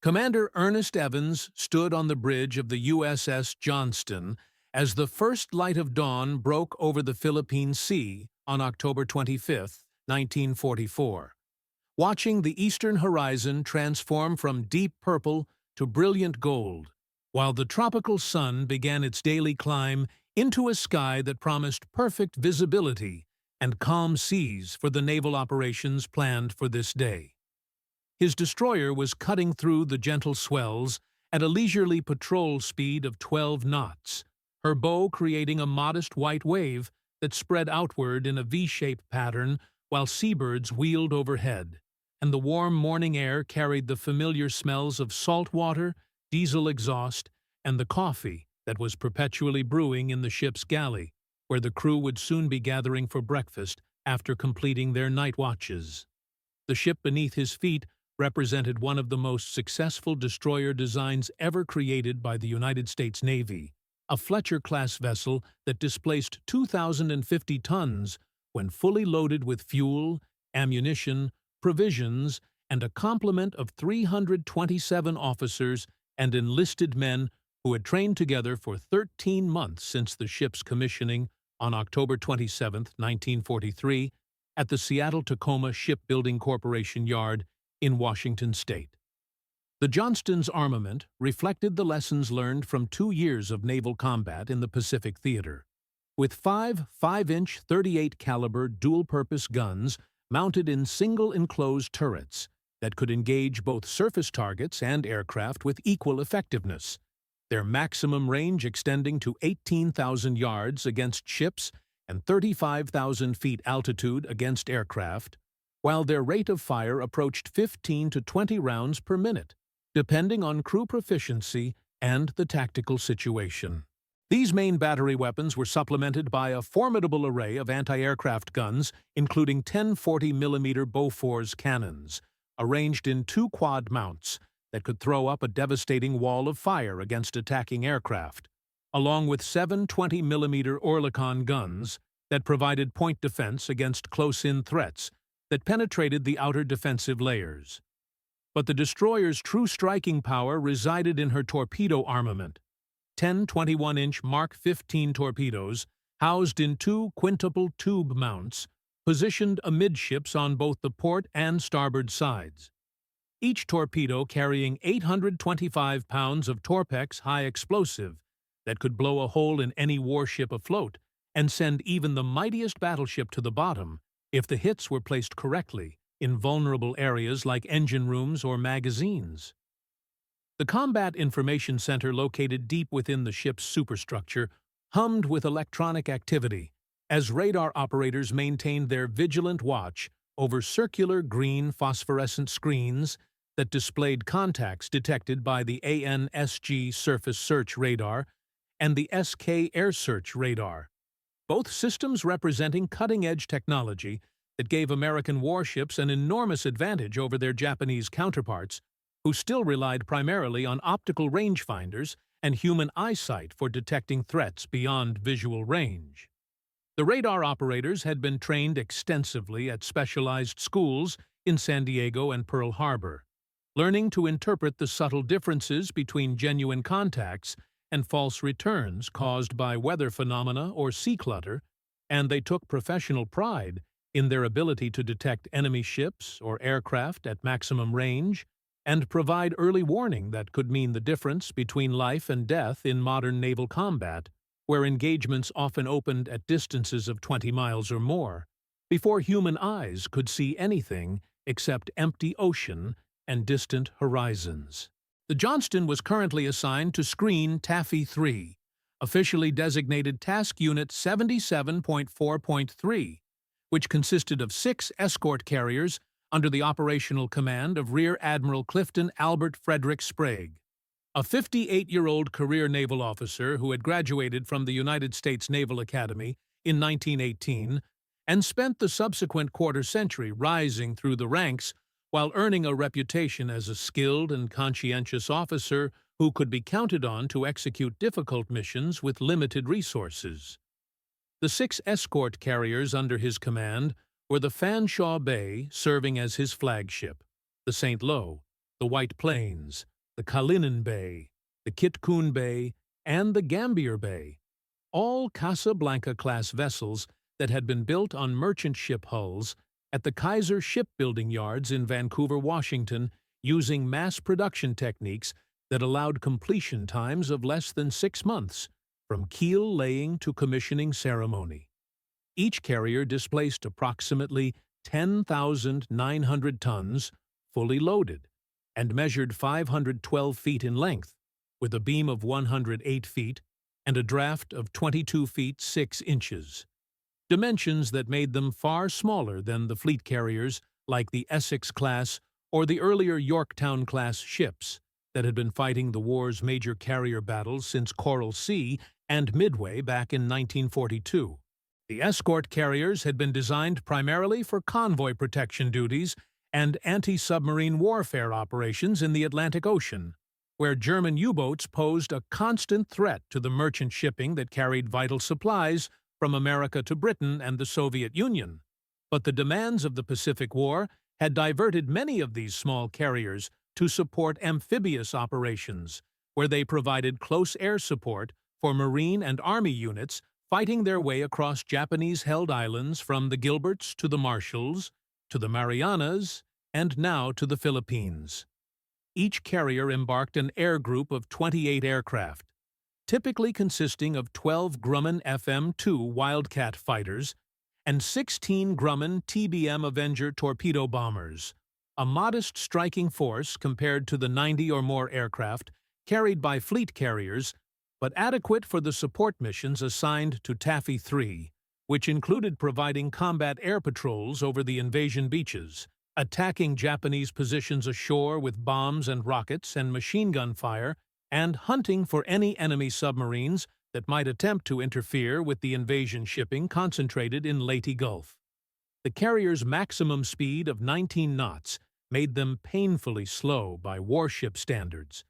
Commander Ernest Evans stood on the bridge of the USS Johnston as the first light of dawn broke over the Philippine Sea on October 25, 1944, watching the eastern horizon transform from deep purple to brilliant gold, while the tropical sun began its daily climb into a sky that promised perfect visibility and calm seas for the naval operations planned for this day. His destroyer was cutting through the gentle swells at a leisurely patrol speed of 12 knots, her bow creating a modest white wave that spread outward in a V-shaped pattern while seabirds wheeled overhead, and the warm morning air carried the familiar smells of salt water, diesel exhaust, and the coffee that was perpetually brewing in the ship's galley, where the crew would soon be gathering for breakfast after completing their night watches. The ship beneath his feet represented one of the most successful destroyer designs ever created by the United States Navy, a Fletcher-class vessel that displaced 2,050 tons when fully loaded with fuel, ammunition, provisions, and a complement of 327 officers and enlisted men who had trained together for 13 months since the ship's commissioning on October 27, 1943, at the Seattle-Tacoma Shipbuilding Corporation Yard in Washington State. The Johnston's armament reflected the lessons learned from 2 years of naval combat in the Pacific theater, with 5 5-inch 38-caliber dual-purpose guns mounted in single enclosed turrets that could engage both surface targets and aircraft with equal effectiveness, their maximum range extending to 18,000 yards against ships and 35,000 feet altitude against aircraft, while their rate of fire approached 15 to 20 rounds per minute, depending on crew proficiency and the tactical situation. These main battery weapons were supplemented by a formidable array of anti-aircraft guns, including 10 40mm Bofors cannons, arranged in 2 quad mounts that could throw up a devastating wall of fire against attacking aircraft, along with 7 20mm Oerlikon guns that provided point defense against close-in threats that penetrated the outer defensive layers. But the destroyer's true striking power resided in her torpedo armament. 10 21-inch Mark 15 torpedoes, housed in 2 quintuple tube mounts, positioned amidships on both the port and starboard sides. Each torpedo carrying 825 pounds of Torpex high explosive that could blow a hole in any warship afloat and send even the mightiest battleship to the bottom if the hits were placed correctly in vulnerable areas like engine rooms or magazines. The Combat Information Center, located deep within the ship's superstructure, hummed with electronic activity as radar operators maintained their vigilant watch over circular green phosphorescent screens that displayed contacts detected by the ANSG Surface Search Radar and the SK Air Search Radar, both systems representing cutting-edge technology that gave American warships an enormous advantage over their Japanese counterparts, who still relied primarily on optical rangefinders and human eyesight for detecting threats beyond visual range. The radar operators had been trained extensively at specialized schools in San Diego and Pearl Harbor, learning to interpret the subtle differences between genuine contacts and false returns caused by weather phenomena or sea clutter, and they took professional pride in their ability to detect enemy ships or aircraft at maximum range and provide early warning that could mean the difference between life and death in modern naval combat, where engagements often opened at distances of 20 miles or more, before human eyes could see anything except empty ocean and distant horizons. The Johnston was currently assigned to Screen Taffy 3, officially designated Task Unit 77.4.3, which consisted of 6 escort carriers under the operational command of Rear Admiral Clifton Albert Frederick Sprague, a 58-year-old career naval officer who had graduated from the United States Naval Academy in 1918 and spent the subsequent quarter-century rising through the ranks while earning a reputation as a skilled and conscientious officer who could be counted on to execute difficult missions with limited resources. The 6 escort carriers under his command were the Fanshawe Bay, serving as his flagship, the St. Lo, the White Plains, the Kalinin Bay, the Kitkun Bay, and the Gambier Bay, all Casablanca-class vessels that had been built on merchant ship hulls at the Kaiser Shipbuilding Yards in Vancouver, Washington, using mass production techniques that allowed completion times of less than 6 months, from keel laying to commissioning ceremony. Each carrier displaced approximately 10,900 tons, fully loaded, and measured 512 feet in length, with a beam of 108 feet and a draft of 22 feet 6 inches. Dimensions that made them far smaller than the fleet carriers like the Essex-class or the earlier Yorktown-class ships that had been fighting the war's major carrier battles since Coral Sea and Midway back in 1942. The escort carriers had been designed primarily for convoy protection duties and anti-submarine warfare operations in the Atlantic Ocean, where German U-boats posed a constant threat to the merchant shipping that carried vital supplies from America to Britain and the Soviet Union. But the demands of the Pacific War had diverted many of these small carriers to support amphibious operations, where they provided close air support for Marine and Army units fighting their way across Japanese-held islands from the Gilberts to the Marshalls, to the Marianas, and now to the Philippines. Each carrier embarked an air group of 28 aircraft, typically consisting of 12 Grumman FM-2 Wildcat fighters and 16 Grumman TBM Avenger torpedo bombers, a modest striking force compared to the 90 or more aircraft carried by fleet carriers, but adequate for the support missions assigned to Taffy 3, which included providing combat air patrols over the invasion beaches, attacking Japanese positions ashore with bombs and rockets and machine gun fire, and hunting for any enemy submarines that might attempt to interfere with the invasion shipping concentrated in Leyte Gulf. The carrier's maximum speed of 19 knots made them painfully slow by warship standards,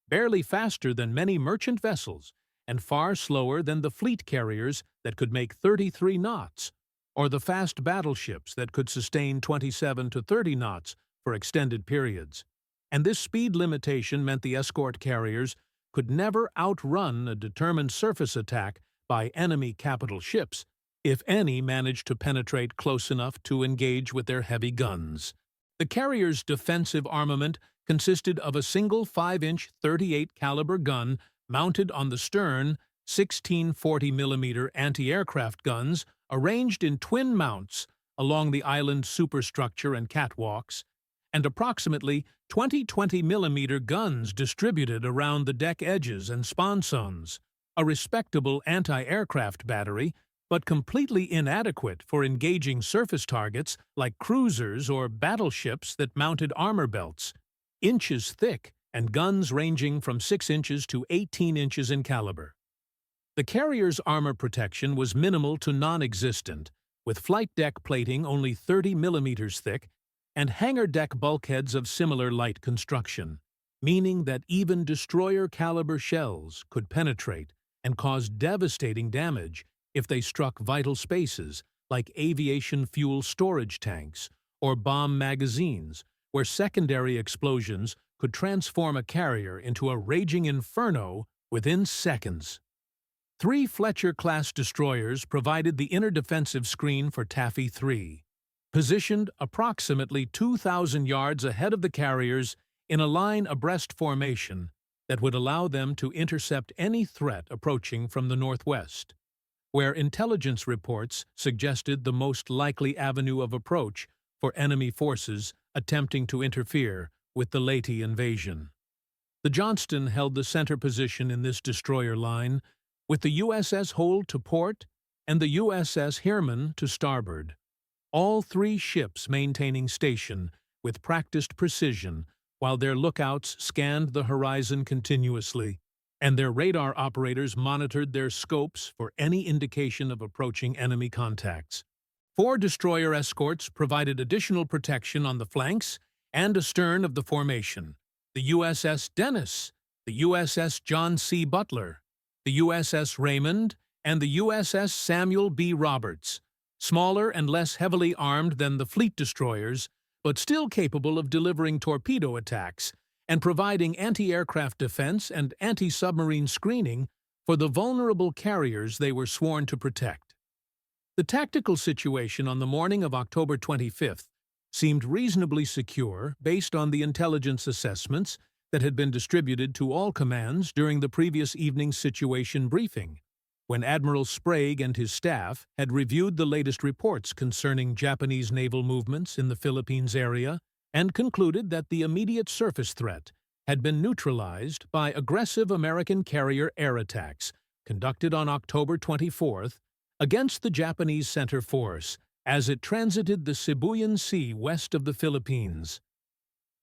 barely faster than many merchant vessels and far slower than the fleet carriers that could make 33 knots, or the fast battleships that could sustain 27 to 30 knots for extended periods. And this speed limitation meant the escort carriers could never outrun a determined surface attack by enemy capital ships, if any managed to penetrate close enough to engage with their heavy guns. The carrier's defensive armament consisted of a single 5-inch 38 caliber gun mounted on the stern, 16 40mm anti-aircraft guns arranged in twin mounts along the island superstructure and catwalks, and approximately 20 20mm guns distributed around the deck edges and sponsons, a respectable anti-aircraft battery, but completely inadequate for engaging surface targets like cruisers or battleships that mounted armor belts, inches thick and guns ranging from 6 inches to 18 inches in caliber. The carrier's armor protection was minimal to non-existent, with flight deck plating only 30 millimeters thick and hangar deck bulkheads of similar light construction, meaning that even destroyer-caliber shells could penetrate and cause devastating damage if they struck vital spaces like aviation fuel storage tanks or bomb magazines, where secondary explosions could transform a carrier into a raging inferno within seconds. 3 Fletcher-class destroyers provided the inner defensive screen for Taffy 3, positioned approximately 2,000 yards ahead of the carriers in a line abreast formation that would allow them to intercept any threat approaching from the northwest, where intelligence reports suggested the most likely avenue of approach for enemy forces attempting to interfere with the Leyte invasion. The Johnston held the center position in this destroyer line, with the USS Hold to port and the USS Herman to starboard, all 3 ships maintaining station with practiced precision while their lookouts scanned the horizon continuously, and their radar operators monitored their scopes for any indication of approaching enemy contacts. 4 destroyer escorts provided additional protection on the flanks and astern of the formation: the USS Dennis, the USS John C. Butler, the USS Raymond, and the USS Samuel B. Roberts, smaller and less heavily armed than the fleet destroyers, but still capable of delivering torpedo attacks and providing anti-aircraft defense and anti-submarine screening for the vulnerable carriers they were sworn to protect. The tactical situation on the morning of October 25th seemed reasonably secure based on the intelligence assessments that had been distributed to all commands during the previous evening's situation briefing, when Admiral Sprague and his staff had reviewed the latest reports concerning Japanese naval movements in the Philippines area and concluded that the immediate surface threat had been neutralized by aggressive American carrier air attacks conducted on October 24th against the Japanese Center Force as it transited the Sibuyan Sea west of the Philippines.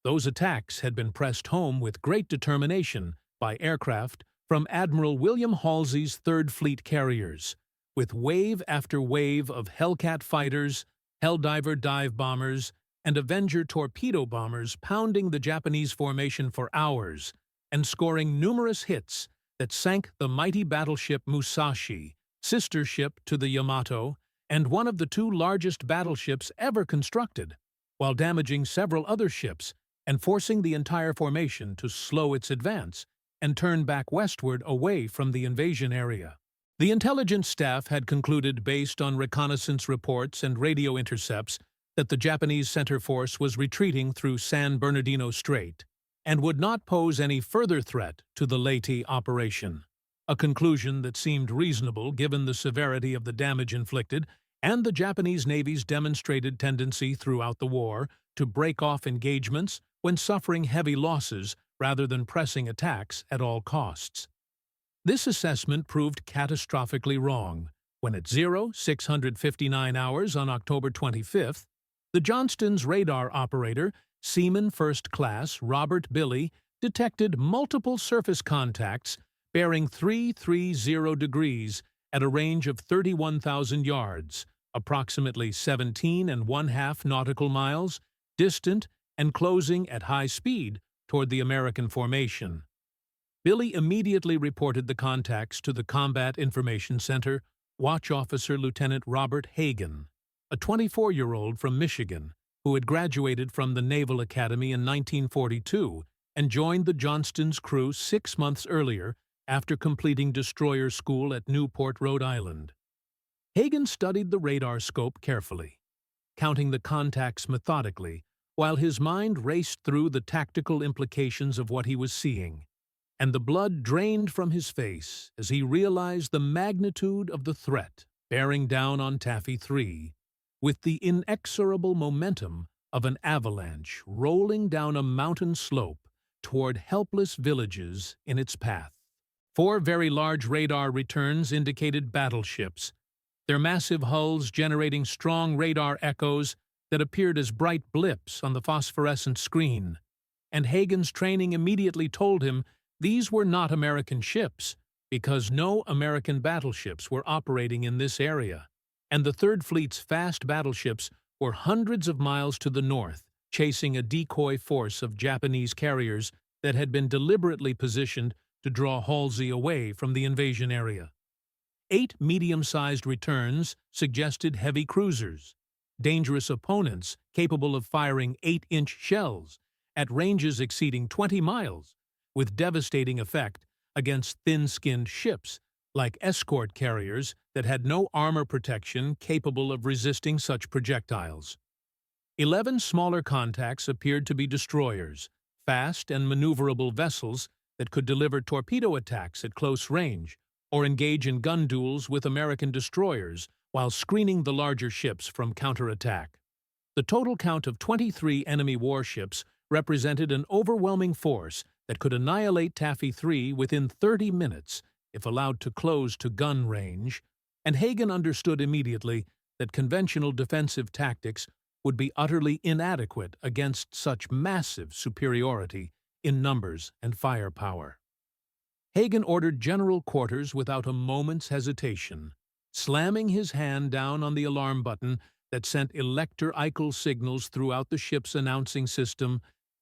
Those attacks had been pressed home with great determination by aircraft from Admiral William Halsey's Third Fleet carriers, with wave after wave of Hellcat fighters, Helldiver dive bombers, and Avenger torpedo bombers pounding the Japanese formation for hours and scoring numerous hits that sank the mighty battleship Musashi, sister ship to the Yamato, and one of the two largest battleships ever constructed, while damaging several other ships and forcing the entire formation to slow its advance and turn back westward away from the invasion area. The intelligence staff had concluded, based on reconnaissance reports and radio intercepts, that the Japanese Center Force was retreating through San Bernardino Strait and would not pose any further threat to the Leyte operation, a conclusion that seemed reasonable given the severity of the damage inflicted and the Japanese Navy's demonstrated tendency throughout the war to break off engagements when suffering heavy losses rather than pressing attacks at all costs. This assessment proved catastrophically wrong when at 0659 hours on October 25th, the Johnston's radar operator, Seaman First Class Robert Billy, detected multiple surface contacts bearing 330 degrees at a range of 31,000 yards, approximately 17½ nautical miles, distant and closing at high speed toward the American formation. Billy immediately reported the contacts to the Combat Information Center, Watch Officer Lieutenant Robert Hagen, a 24-year-old from Michigan who had graduated from the Naval Academy in 1942 and joined the Johnston's crew 6 months earlier after completing destroyer school at Newport, Rhode Island. Hagen studied the radar scope carefully, counting the contacts methodically, while his mind raced through the tactical implications of what he was seeing, and the blood drained from his face as he realized the magnitude of the threat bearing down on Taffy 3, with the inexorable momentum of an avalanche rolling down a mountain slope toward helpless villages in its path. 4 very large radar returns indicated battleships, their massive hulls generating strong radar echoes that appeared as bright blips on the phosphorescent screen, and Hagen's training immediately told him these were not American ships, because no American battleships were operating in this area, and the Third Fleet's fast battleships were hundreds of miles to the north, chasing a decoy force of Japanese carriers that had been deliberately positioned to draw Halsey away from the invasion area. 8 medium-sized returns suggested heavy cruisers, dangerous opponents capable of firing 8-inch shells at ranges exceeding 20 miles, with devastating effect against thin-skinned ships like escort carriers that had no armor protection capable of resisting such projectiles. 11 smaller contacts appeared to be destroyers, fast and maneuverable vessels that could deliver torpedo attacks at close range or engage in gun duels with American destroyers while screening the larger ships from counterattack. The total count of 23 enemy warships represented an overwhelming force that could annihilate Taffy 3 within 30 minutes if allowed to close to gun range, and Hagen understood immediately that conventional defensive tactics would be utterly inadequate against such massive superiority in numbers and firepower. Hagen ordered general quarters without a moment's hesitation, slamming his hand down on the alarm button that sent elector-Eichel signals throughout the ship's announcing system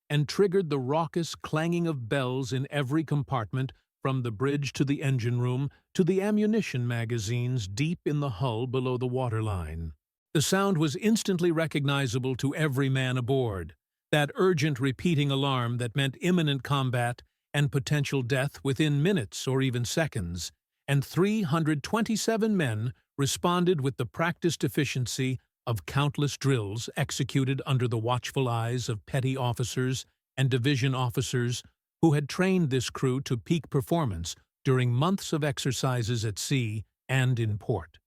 and triggered the raucous clanging of bells in every compartment, from the bridge to the engine room to the ammunition magazines deep in the hull below the waterline. The sound was instantly recognizable to every man aboard, That urgent repeating alarm that meant imminent combat and potential death within minutes or even seconds, and 327 men responded with the practiced efficiency of countless drills executed under the watchful eyes of petty officers and division officers who had trained this crew to peak performance during months of exercises at sea and in port.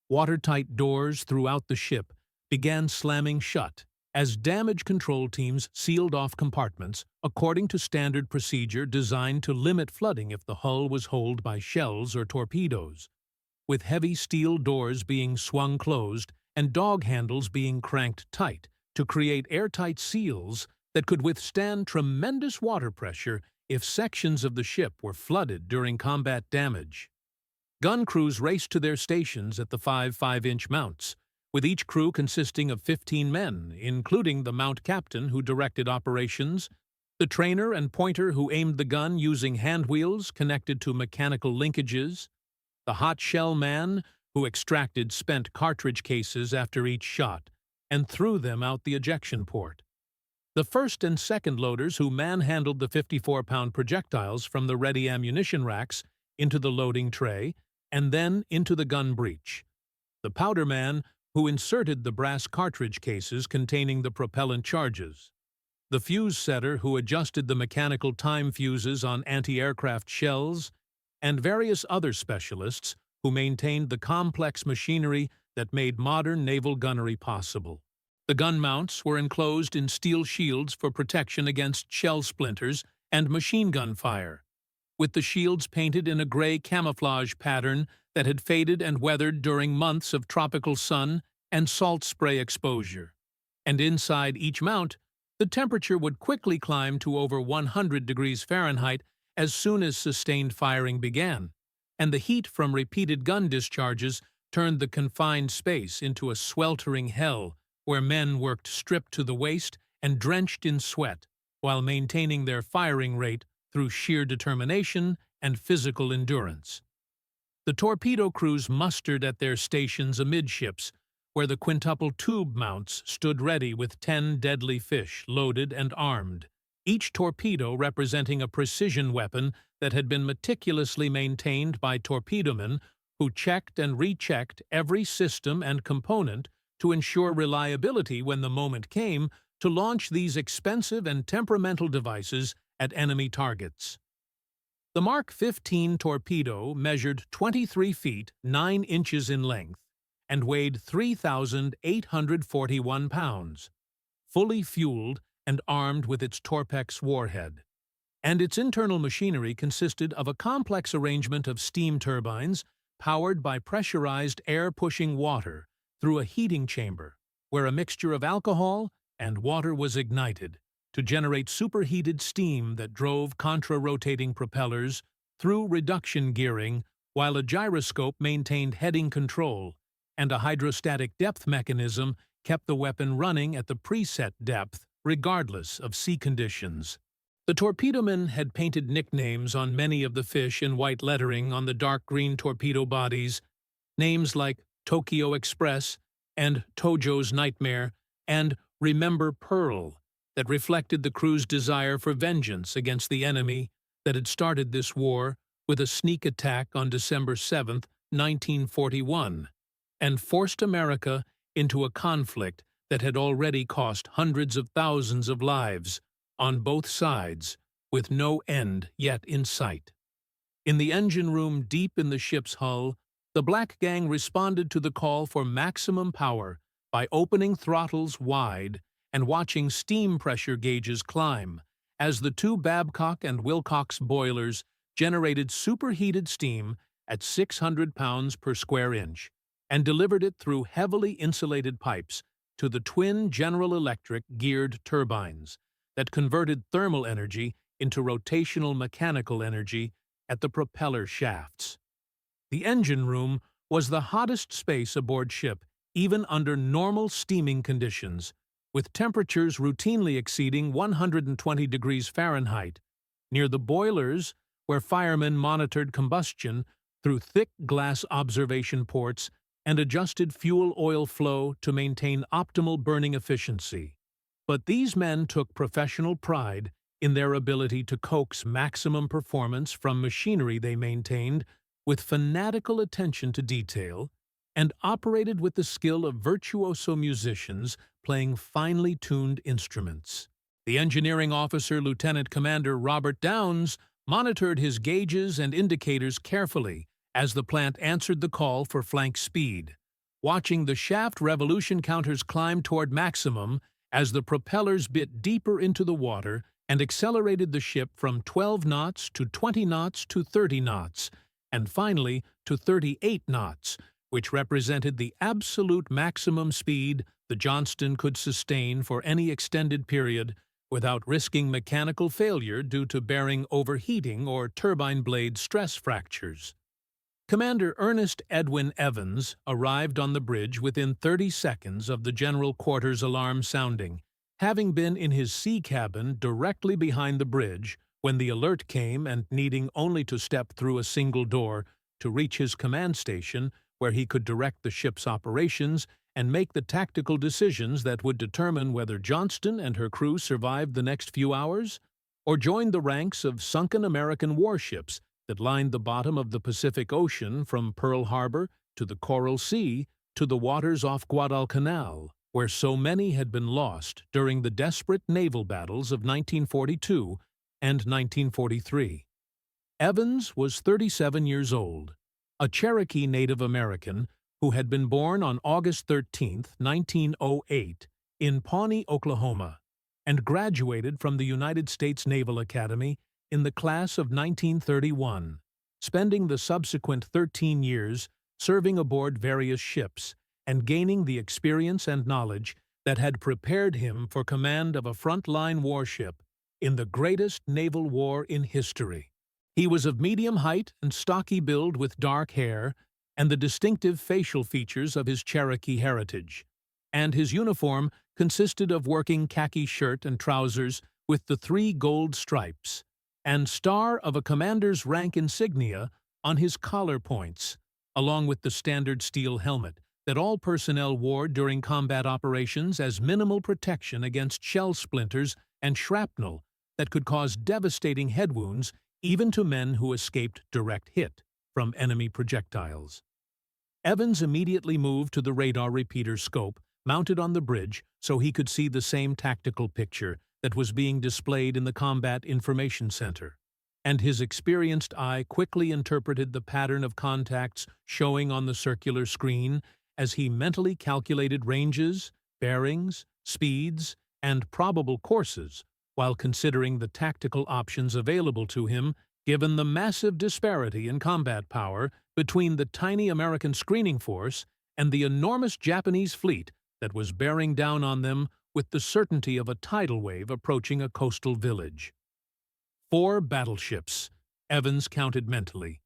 Watertight doors throughout the ship began slamming shut as damage control teams sealed off compartments according to standard procedure designed to limit flooding if the hull was holed by shells or torpedoes, with heavy steel doors being swung closed and dog handles being cranked tight to create airtight seals that could withstand tremendous water pressure if sections of the ship were flooded during combat damage. Gun crews raced to their stations at the 5.5-inch mounts, with each crew consisting of 15 men, including the mount captain who directed operations, the trainer and pointer who aimed the gun using hand wheels connected to mechanical linkages, the hot shell man who extracted spent cartridge cases after each shot and threw them out the ejection port, the first and second loaders who manhandled the 54-pound projectiles from the ready ammunition racks into the loading tray and then into the gun breech, the powder man who inserted the brass cartridge cases containing the propellant charges, the fuse setter who adjusted the mechanical time fuses on anti-aircraft shells, and various other specialists who maintained the complex machinery that made modern naval gunnery possible. The gun mounts were enclosed in steel shields for protection against shell splinters and machine gun fire, with the shields painted in a gray camouflage pattern that had faded and weathered during months of tropical sun and salt spray exposure. And inside each mount, the temperature would quickly climb to over 100 degrees Fahrenheit as soon as sustained firing began, and the heat from repeated gun discharges turned the confined space into a sweltering hell where men worked stripped to the waist and drenched in sweat while maintaining their firing rate through sheer determination and physical endurance. The torpedo crews mustered at their stations amidships, where the quintuple tube mounts stood ready with 10 deadly fish loaded and armed, each torpedo representing a precision weapon that had been meticulously maintained by torpedomen who checked and rechecked every system and component to ensure reliability when the moment came to launch these expensive and temperamental devices at enemy targets. The Mark 15 torpedo measured 23 feet 9 inches in length and weighed 3,841 pounds, fully fueled and armed with its Torpex warhead. And its internal machinery consisted of a complex arrangement of steam turbines powered by pressurized air-pushing water through a heating chamber where a mixture of alcohol and water was ignited to generate superheated steam that drove contra-rotating propellers through reduction gearing, while a gyroscope maintained heading control, and a hydrostatic depth mechanism kept the weapon running at the preset depth, regardless of sea conditions. The torpedomen had painted nicknames on many of the fish in white lettering on the dark green torpedo bodies, names like Tokyo Express and Tojo's Nightmare and Remember Pearl, that reflected the crew's desire for vengeance against the enemy that had started this war with a sneak attack on December 7, 1941, and forced America into a conflict that had already cost hundreds of thousands of lives on both sides, with no end yet in sight. In the engine room deep in the ship's hull, the Black Gang responded to the call for maximum power by opening throttles wide and watching steam pressure gauges climb as the two Babcock and Wilcox boilers generated superheated steam at 600 pounds per square inch and delivered it through heavily insulated pipes to the twin General Electric geared turbines that converted thermal energy into rotational mechanical energy at the propeller shafts. The engine room was the hottest space aboard ship, even under normal steaming conditions, with temperatures routinely exceeding 120 degrees Fahrenheit, near the boilers where firemen monitored combustion through thick glass observation ports and adjusted fuel oil flow to maintain optimal burning efficiency. But these men took professional pride in their ability to coax maximum performance from machinery they maintained with fanatical attention to detail, and operated with the skill of virtuoso musicians playing finely tuned instruments. The engineering officer, Lieutenant Commander Robert Downes, monitored his gauges and indicators carefully as the plant answered the call for flank speed, watching the shaft revolution counters climb toward maximum as the propellers bit deeper into the water and accelerated the ship from 12 knots to 20 knots to 30 knots, and finally to 38 knots, which represented the absolute maximum speed the Johnston could sustain for any extended period without risking mechanical failure due to bearing overheating or turbine blade stress fractures. Commander Ernest Edwin Evans arrived on the bridge within 30 seconds of the general quarters alarm sounding, having been in his sea cabin directly behind the bridge when the alert came and needing only to step through a single door to reach his command station where he could direct the ship's operations and make the tactical decisions that would determine whether Johnston and her crew survived the next few hours or joined the ranks of sunken American warships that lined the bottom of the Pacific Ocean from Pearl Harbor to the Coral Sea to the waters off Guadalcanal, where so many had been lost during the desperate naval battles of 1942 and 1943. Evans was 37 years old, a Cherokee Native American who had been born on August 13, 1908, in Pawnee, Oklahoma, and graduated from the United States Naval Academy in the class of 1931, spending the subsequent 13 years serving aboard various ships and gaining the experience and knowledge that had prepared him for command of a front-line warship in the greatest naval war in history. He was of medium height and stocky build with dark hair and the distinctive facial features of his Cherokee heritage, and his uniform consisted of working khaki shirt and trousers with the 3 gold stripes, and star of a commander's rank insignia on his collar points, along with the standard steel helmet that all personnel wore during combat operations as minimal protection against shell splinters and shrapnel that could cause devastating head wounds even to men who escaped direct hit from enemy projectiles. Evans immediately moved to the radar repeater scope mounted on the bridge so he could see the same tactical picture that was being displayed in the Combat Information Center, and his experienced eye quickly interpreted the pattern of contacts showing on the circular screen as he mentally calculated ranges, bearings, speeds, and probable courses, while considering the tactical options available to him given the massive disparity in combat power between the tiny American screening force and the enormous Japanese fleet that was bearing down on them with the certainty of a tidal wave approaching a coastal village. 4 battleships, Evans counted mentally,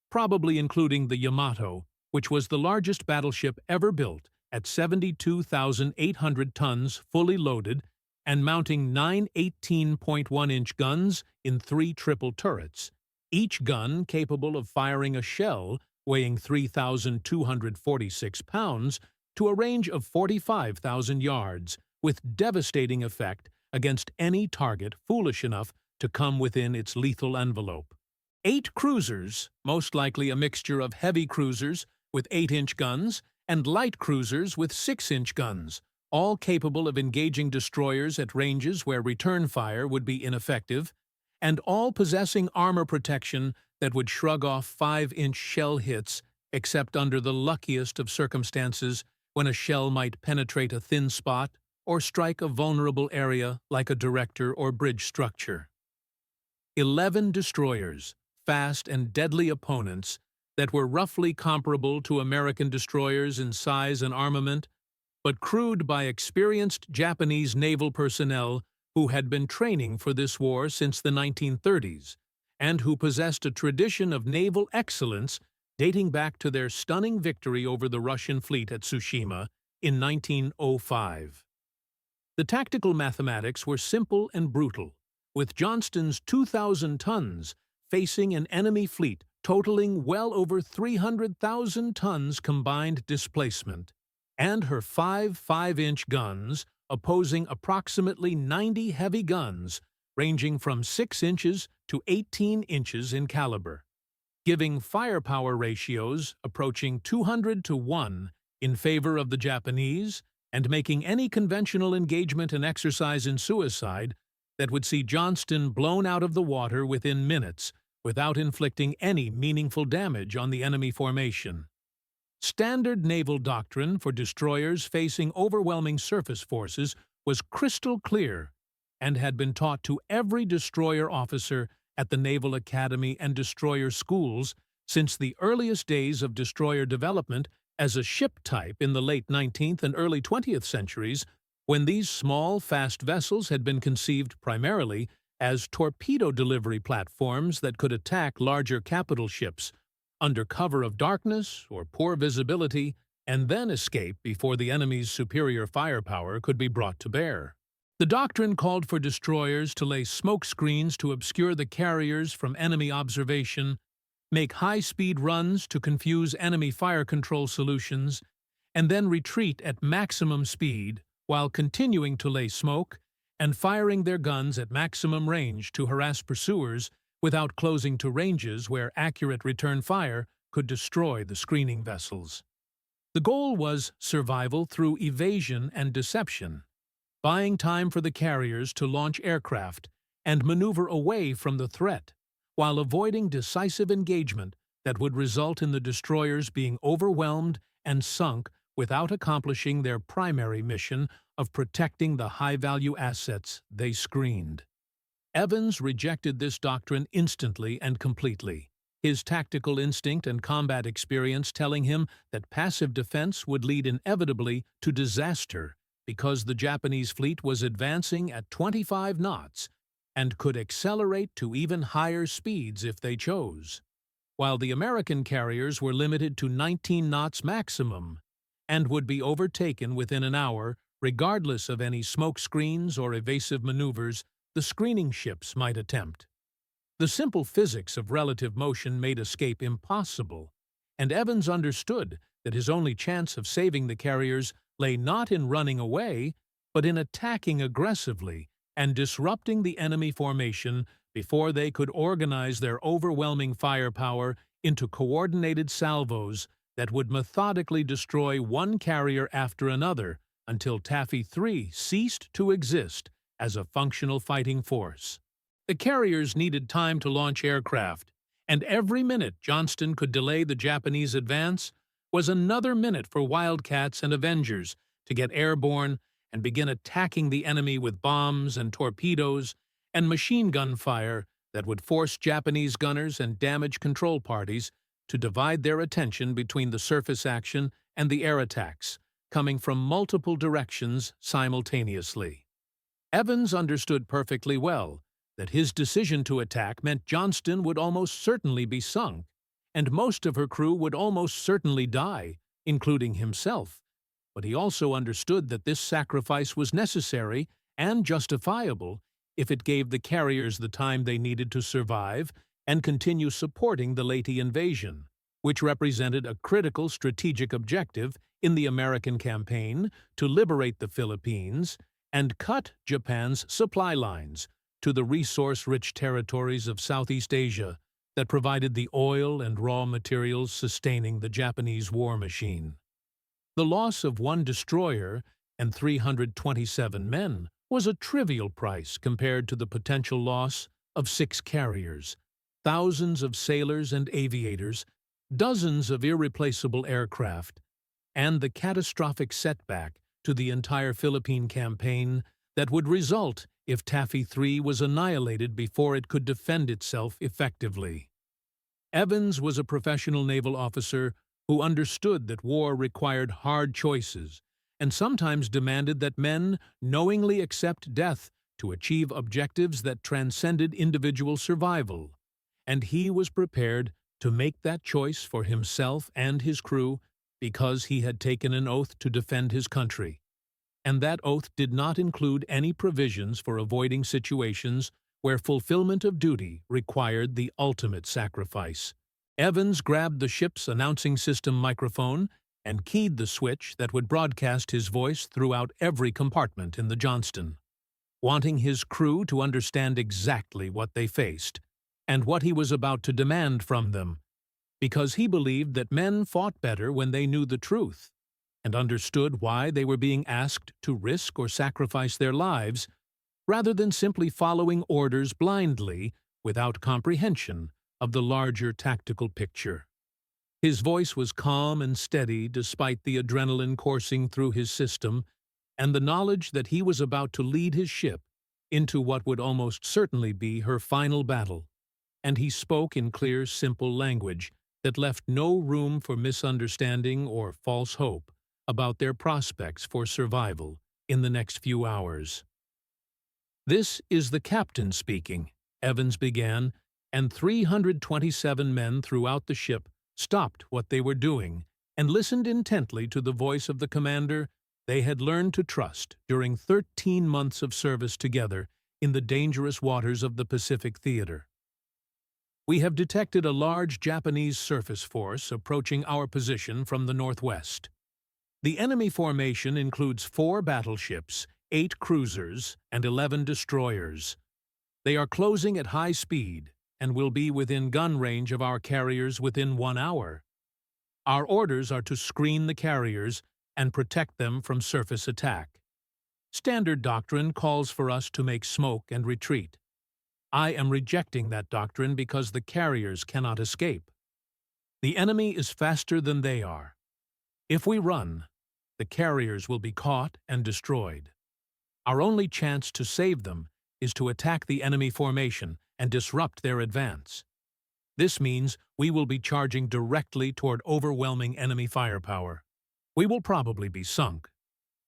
probably including the Yamato, which was the largest battleship ever built at 72,800 tons fully loaded and mounting 9 18.1-inch guns in 3 triple turrets, each gun capable of firing a shell weighing 3,246 pounds to a range of 45,000 yards, with devastating effect against any target foolish enough to come within its lethal envelope. 8 cruisers, most likely a mixture of heavy cruisers with 8-inch guns and light cruisers with 6-inch guns, all capable of engaging destroyers at ranges where return fire would be ineffective, and all possessing armor protection that would shrug off 5-inch shell hits except under the luckiest of circumstances when a shell might penetrate a thin spot or strike a vulnerable area like a director or bridge structure. 11 destroyers, fast and deadly opponents that were roughly comparable to American destroyers in size and armament, but crewed by experienced Japanese naval personnel who had been training for this war since the 1930s, and who possessed a tradition of naval excellence dating back to their stunning victory over the Russian fleet at Tsushima in 1905. The tactical mathematics were simple and brutal, with Johnston's 2,000 tons facing an enemy fleet totaling well over 300,000 tons combined displacement, and her 5 5-inch guns, opposing approximately 90 heavy guns ranging from 6 inches to 18 inches in caliber, giving firepower ratios approaching 200 to 1 in favor of the Japanese and making any conventional engagement an exercise in suicide that would see Johnston blown out of the water within minutes without inflicting any meaningful damage on the enemy formation. Standard naval doctrine for destroyers facing overwhelming surface forces was crystal clear and had been taught to every destroyer officer at the Naval Academy and destroyer schools since the earliest days of destroyer development as a ship type in the late 19th and early 20th centuries, when these small, fast vessels had been conceived primarily as torpedo delivery platforms that could attack larger capital ships under cover of darkness or poor visibility and then escape before the enemy's superior firepower could be brought to bear. The doctrine called for destroyers to lay smoke screens to obscure the carriers from enemy observation, make high-speed runs to confuse enemy fire control solutions, and then retreat at maximum speed while continuing to lay smoke and firing their guns at maximum range to harass pursuers without closing to ranges where accurate return fire could destroy the screening vessels. The goal was survival through evasion and deception, buying time for the carriers to launch aircraft and maneuver away from the threat, while avoiding decisive engagement that would result in the destroyers being overwhelmed and sunk without accomplishing their primary mission of protecting the high-value assets they screened. Evans rejected this doctrine instantly and completely, his tactical instinct and combat experience telling him that passive defense would lead inevitably to disaster because the Japanese fleet was advancing at 25 knots and could accelerate to even higher speeds if they chose, while the American carriers were limited to 19 knots maximum and would be overtaken within an hour regardless of any smoke screens or evasive maneuvers the screening ships might attempt. The simple physics of relative motion made escape impossible, and Evans understood that his only chance of saving the carriers lay not in running away, but in attacking aggressively and disrupting the enemy formation before they could organize their overwhelming firepower into coordinated salvos that would methodically destroy one carrier after another until Taffy 3 ceased to exist as a functional fighting force. The carriers needed time to launch aircraft, and every minute Johnston could delay the Japanese advance was another minute for Wildcats and Avengers to get airborne and begin attacking the enemy with bombs and torpedoes and machine gun fire that would force Japanese gunners and damage control parties to divide their attention between the surface action and the air attacks, coming from multiple directions simultaneously. Evans understood perfectly well that his decision to attack meant Johnston would almost certainly be sunk, and most of her crew would almost certainly die, including himself. But he also understood that this sacrifice was necessary and justifiable if it gave the carriers the time they needed to survive and continue supporting the Leyte invasion, which represented a critical strategic objective in the American campaign to liberate the Philippines and cut Japan's supply lines to the resource-rich territories of Southeast Asia that provided the oil and raw materials sustaining the Japanese war machine. The loss of one destroyer and 327 men was a trivial price compared to the potential loss of 6 carriers, thousands of sailors and aviators, dozens of irreplaceable aircraft, and the catastrophic setback to the entire Philippine campaign that would result if Taffy 3 was annihilated before it could defend itself effectively. Evans was a professional naval officer who understood that war required hard choices and sometimes demanded that men knowingly accept death to achieve objectives that transcended individual survival, and he was prepared to make that choice for himself and his crew because he had taken an oath to defend his country, and that oath did not include any provisions for avoiding situations where fulfillment of duty required the ultimate sacrifice. Evans grabbed the ship's announcing system microphone and keyed the switch that would broadcast his voice throughout every compartment in the Johnston, wanting his crew to understand exactly what they faced and what he was about to demand from them, because he believed that men fought better when they knew the truth and understood why they were being asked to risk or sacrifice their lives rather than simply following orders blindly without comprehension of the larger tactical picture. His voice was calm and steady despite the adrenaline coursing through his system and the knowledge that he was about to lead his ship into what would almost certainly be her final battle, and he spoke in clear, simple language that left no room for misunderstanding or false hope about their prospects for survival in the next few hours. "This is the captain speaking," Evans began, and 327 men throughout the ship stopped what they were doing and listened intently to the voice of the commander they had learned to trust during 13 months of service together in the dangerous waters of the Pacific Theater. "We have detected a large Japanese surface force approaching our position from the northwest. The enemy formation includes 4 battleships, 8 cruisers, and 11 destroyers. They are closing at high speed and will be within gun range of our carriers within 1 hour. Our orders are to screen the carriers and protect them from surface attack. Standard doctrine calls for us to make smoke and retreat. I am rejecting that doctrine because the carriers cannot escape. The enemy is faster than they are. If we run, the carriers will be caught and destroyed. Our only chance to save them is to attack the enemy formation and disrupt their advance. This means we will be charging directly toward overwhelming enemy firepower. We will probably be sunk.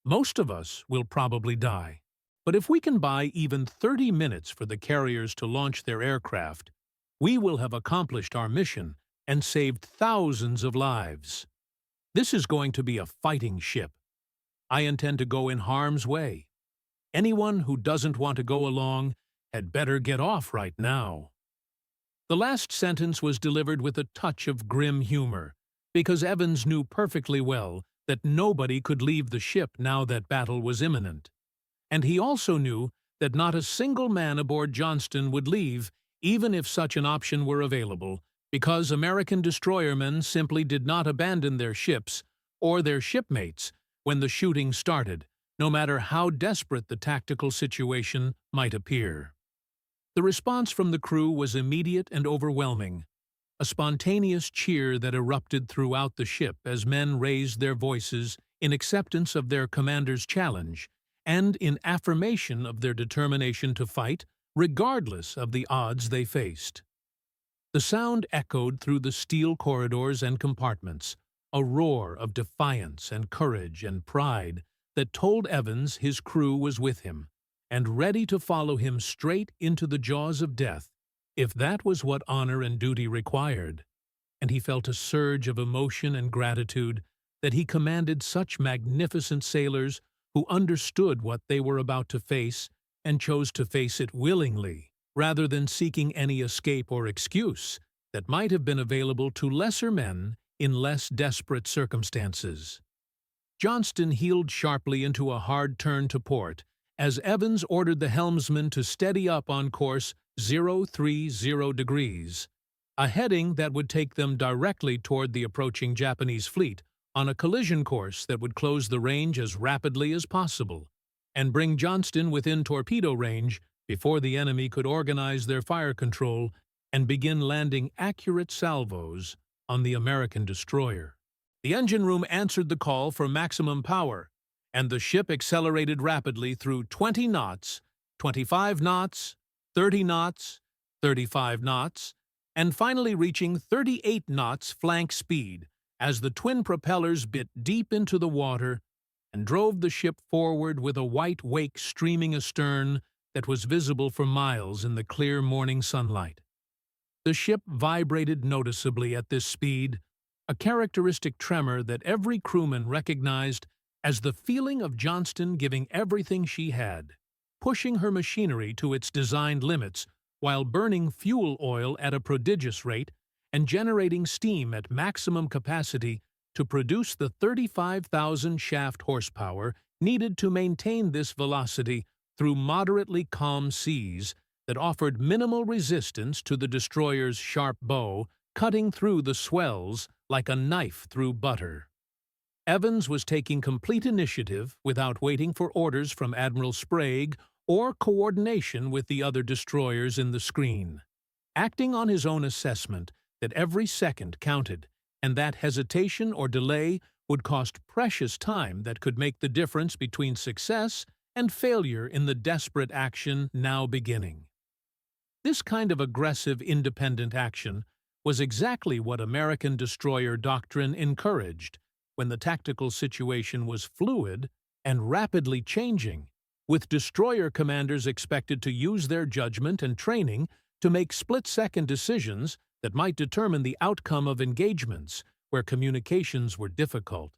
Most of us will probably die. But if we can buy even 30 minutes for the carriers to launch their aircraft, we will have accomplished our mission and saved thousands of lives. This is going to be a fighting ship. I intend to go in harm's way. Anyone who doesn't want to go along had better get off right now." The last sentence was delivered with a touch of grim humor, because Evans knew perfectly well that nobody could leave the ship now that battle was imminent. And he also knew that not a single man aboard Johnston would leave, even if such an option were available, because American destroyermen simply did not abandon their ships or their shipmates when the shooting started, no matter how desperate the tactical situation might appear. The response from the crew was immediate and overwhelming, a spontaneous cheer that erupted throughout the ship as men raised their voices in acceptance of their commander's challenge and in affirmation of their determination to fight, regardless of the odds they faced. The sound echoed through the steel corridors and compartments, a roar of defiance and courage and pride that told Evans his crew was with him, and ready to follow him straight into the jaws of death, if that was what honor and duty required. And he felt a surge of emotion and gratitude that he commanded such magnificent sailors who understood what they were about to face and chose to face it willingly, rather than seeking any escape or excuse that might have been available to lesser men in less desperate circumstances. Johnston heeled sharply into a hard turn to port as Evans ordered the helmsman to steady up on course 030 degrees, a heading that would take them directly toward the approaching Japanese fleet on a collision course that would close the range as rapidly as possible and bring Johnston within torpedo range before the enemy could organize their fire control and begin landing accurate salvos on the American destroyer. The engine room answered the call for maximum power, and the ship accelerated rapidly through 20 knots, 25 knots, 30 knots, 35 knots, and finally reaching 38 knots flank speed as the twin propellers bit deep into the water and drove the ship forward with a white wake streaming astern that was visible for miles in the clear morning sunlight. The ship vibrated noticeably at this speed, a characteristic tremor that every crewman recognized as the feeling of Johnston giving everything she had, pushing her machinery to its designed limits while burning fuel oil at a prodigious rate and generating steam at maximum capacity to produce the 35,000 shaft horsepower needed to maintain this velocity through moderately calm seas that offered minimal resistance to the destroyer's sharp bow, cutting through the swells like a knife through butter. Evans was taking complete initiative without waiting for orders from Admiral Sprague or coordination with the other destroyers in the screen. Acting on his own assessment that every second counted, and that hesitation or delay would cost precious time that could make the difference between success and failure in the desperate action now beginning. This kind of aggressive, independent action was exactly what American destroyer doctrine encouraged when the tactical situation was fluid and rapidly changing, with destroyer commanders expected to use their judgment and training to make split-second decisions that might determine the outcome of engagements where communications were difficult,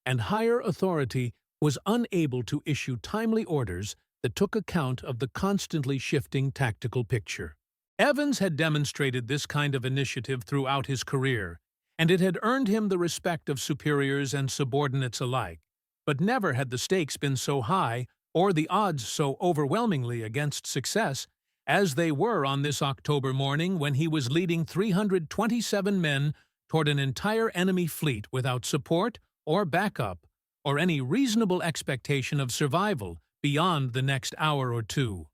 and higher authority was unable to issue timely orders that took account of the constantly shifting tactical picture. Evans had demonstrated this kind of initiative throughout his career, and it had earned him the respect of superiors and subordinates alike, but never had the stakes been so high or the odds so overwhelmingly against success as they were on this October morning when he was leading 327 men toward an entire enemy fleet without support or backup or any reasonable expectation of survival beyond the next hour or two.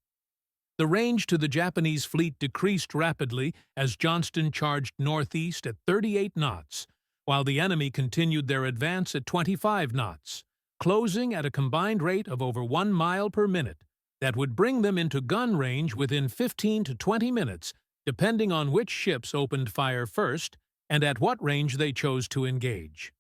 The range to the Japanese fleet decreased rapidly as Johnston charged northeast at 38 knots, while the enemy continued their advance at 25 knots, closing at a combined rate of over 1 mile per minute that would bring them into gun range within 15 to 20 minutes, depending on which ships opened fire first and at what range they chose to engage.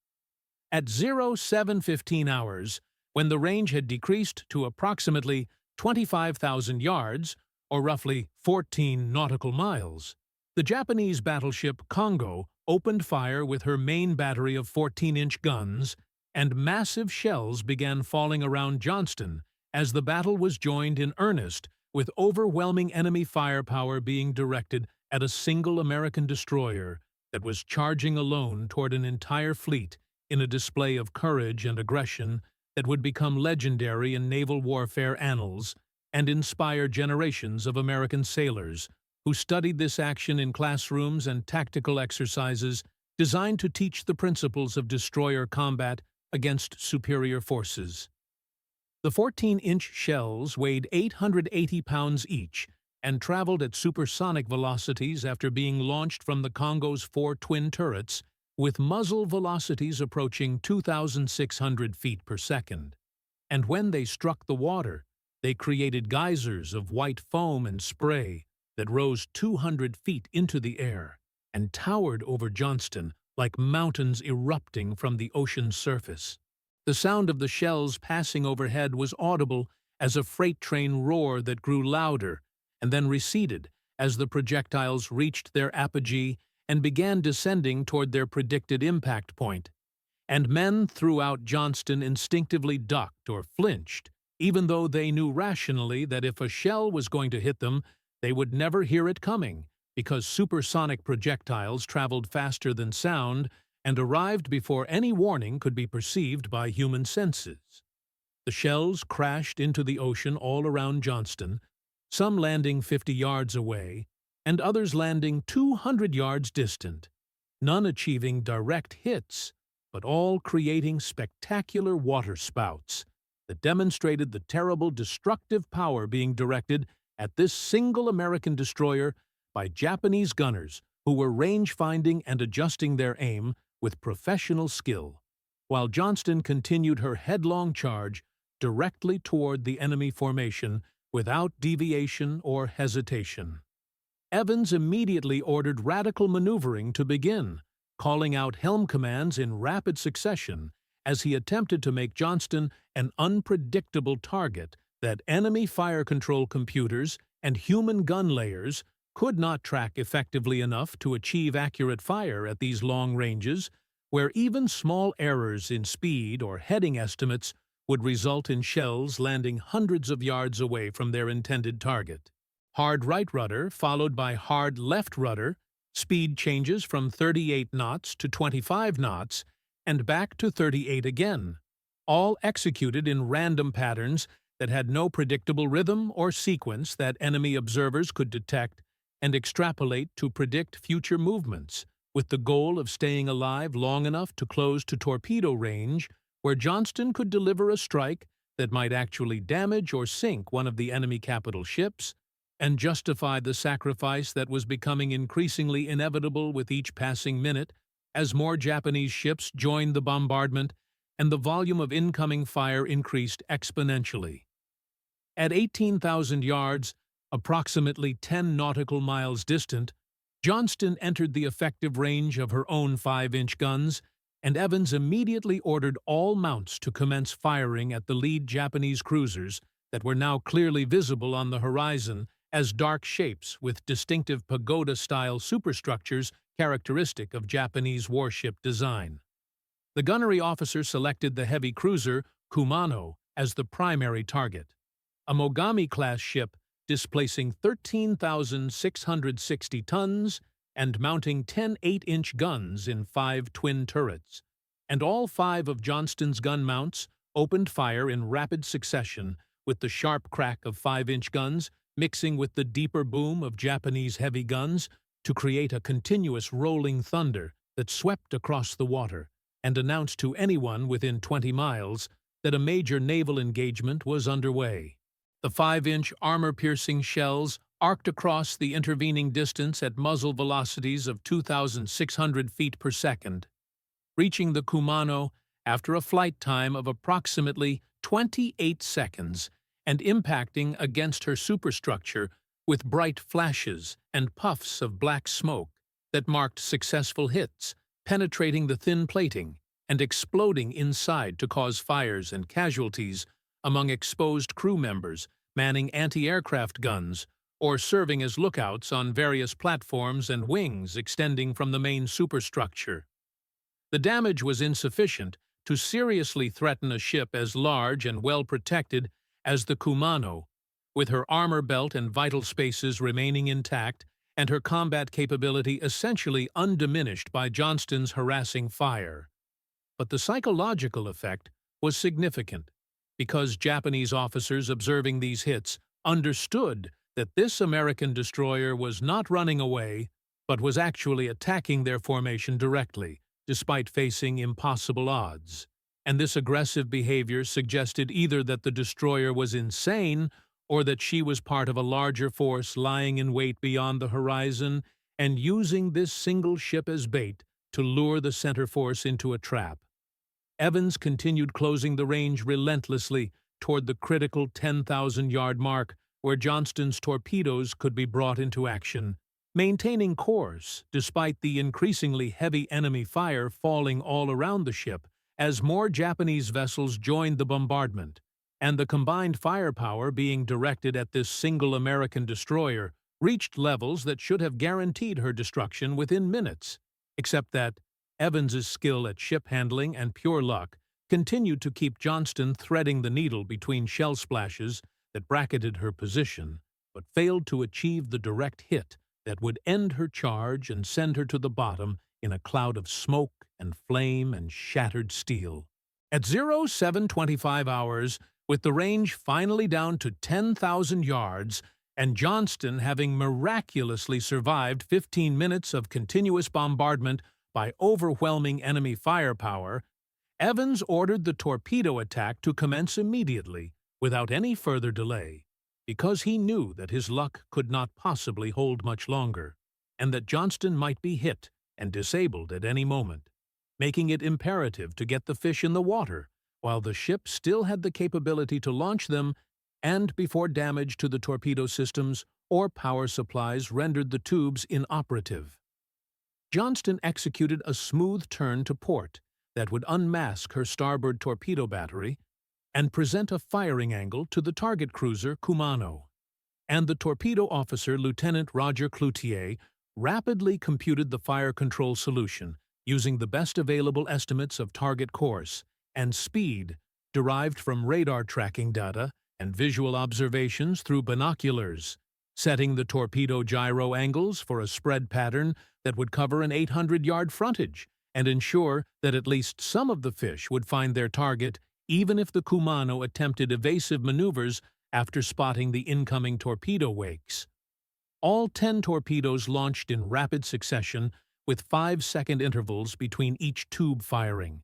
At 07:15 hours, when the range had decreased to approximately 25,000 yards, or roughly 14 nautical miles, the Japanese battleship Kongo opened fire with her main battery of 14-inch guns, and massive shells began falling around Johnston as the battle was joined in earnest, with overwhelming enemy firepower being directed at a single American destroyer that was charging alone toward an entire fleet in a display of courage and aggression that would become legendary in naval warfare annals and inspire generations of American sailors who studied this action in classrooms and tactical exercises designed to teach the principles of destroyer combat against superior forces. The 14-inch shells weighed 880 pounds each and traveled at supersonic velocities after being launched from the Kongo's 4 twin turrets, with muzzle velocities approaching 2,600 feet per second. And when they struck the water, they created geysers of white foam and spray that rose 200 feet into the air and towered over Johnston like mountains erupting from the ocean's surface. The sound of the shells passing overhead was audible as a freight train roar that grew louder and then receded as the projectiles reached their apogee and began descending toward their predicted impact point. And men throughout Johnston instinctively ducked or flinched, even though they knew rationally that if a shell was going to hit them, they would never hear it coming, because supersonic projectiles traveled faster than sound and arrived before any warning could be perceived by human senses. The shells crashed into the ocean all around Johnston, some landing 50 yards away, and others landing 200 yards distant, none achieving direct hits, but all creating spectacular waterspouts that demonstrated the terrible destructive power being directed at this single American destroyer by Japanese gunners who were range-finding and adjusting their aim with professional skill, while Johnston continued her headlong charge directly toward the enemy formation without deviation or hesitation. Evans immediately ordered radical maneuvering to begin, calling out helm commands in rapid succession as he attempted to make Johnston an unpredictable target that enemy fire control computers and human gun layers could not track effectively enough to achieve accurate fire at these long ranges, where even small errors in speed or heading estimates would result in shells landing hundreds of yards away from their intended target. Hard right rudder followed by hard left rudder, speed changes from 38 knots to 25 knots, and back to 38 again, all executed in random patterns that had no predictable rhythm or sequence that enemy observers could detect and extrapolate to predict future movements, with the goal of staying alive long enough to close to torpedo range where Johnston could deliver a strike that might actually damage or sink one of the enemy capital ships and justify the sacrifice that was becoming increasingly inevitable with each passing minute as more Japanese ships joined the bombardment and the volume of incoming fire increased exponentially. At 18,000 yards, approximately 10 nautical miles distant, Johnston entered the effective range of her own 5-inch guns, and Evans immediately ordered all mounts to commence firing at the lead Japanese cruisers that were now clearly visible on the horizon as dark shapes with distinctive pagoda-style superstructures characteristic of Japanese warship design. The gunnery officer selected the heavy cruiser Kumano as the primary target, a Mogami-class ship displacing 13,660 tons and mounting 10 8-inch guns in 5 twin turrets, and all 5 of Johnston's gun mounts opened fire in rapid succession with the sharp crack of 5-inch guns mixing with the deeper boom of Japanese heavy guns to create a continuous rolling thunder that swept across the water and announced to anyone within 20 miles that a major naval engagement was underway. The 5-inch armor-piercing shells arced across the intervening distance at muzzle velocities of 2,600 feet per second, reaching the Kumano after a flight time of approximately 28 seconds and impacting against her superstructure with bright flashes and puffs of black smoke that marked successful hits, penetrating the thin plating and exploding inside to cause fires and casualties among exposed crew members manning anti-aircraft guns or serving as lookouts on various platforms and wings extending from the main superstructure. The damage was insufficient to seriously threaten a ship as large and well-protected as the Kumano, with her armor belt and vital spaces remaining intact and her combat capability essentially undiminished by Johnston's harassing fire. But the psychological effect was significant, because Japanese officers observing these hits understood that this American destroyer was not running away, but was actually attacking their formation directly, despite facing impossible odds. And this aggressive behavior suggested either that the destroyer was insane or that she was part of a larger force lying in wait beyond the horizon and using this single ship as bait to lure the center force into a trap. Evans continued closing the range relentlessly toward the critical 10,000-yard mark where Johnston's torpedoes could be brought into action, maintaining course despite the increasingly heavy enemy fire falling all around the ship as more Japanese vessels joined the bombardment, and the combined firepower being directed at this single American destroyer reached levels that should have guaranteed her destruction within minutes, except that Evans's skill at ship handling and pure luck continued to keep Johnston threading the needle between shell splashes that bracketed her position, but failed to achieve the direct hit that would end her charge and send her to the bottom in a cloud of smoke and flame and shattered steel. At 07:25 hours, with the range finally down to 10,000 yards, and Johnston having miraculously survived 15 minutes of continuous bombardment by overwhelming enemy firepower, Evans ordered the torpedo attack to commence immediately, without any further delay, because he knew that his luck could not possibly hold much longer, and that Johnston might be hit and disabled at any moment, making it imperative to get the fish in the water while the ship still had the capability to launch them and before damage to the torpedo systems or power supplies rendered the tubes inoperative. Johnston executed a smooth turn to port that would unmask her starboard torpedo battery and present a firing angle to the target cruiser Kumano. And the torpedo officer, Lieutenant Roger Cloutier, rapidly computed the fire control solution using the best available estimates of target course and speed derived from radar tracking data and visual observations through binoculars, setting the torpedo gyro angles for a spread pattern that would cover an 800-yard frontage and ensure that at least some of the fish would find their target even if the Kumano attempted evasive maneuvers after spotting the incoming torpedo wakes. All 10 torpedoes launched in rapid succession with 5-second intervals between each tube firing,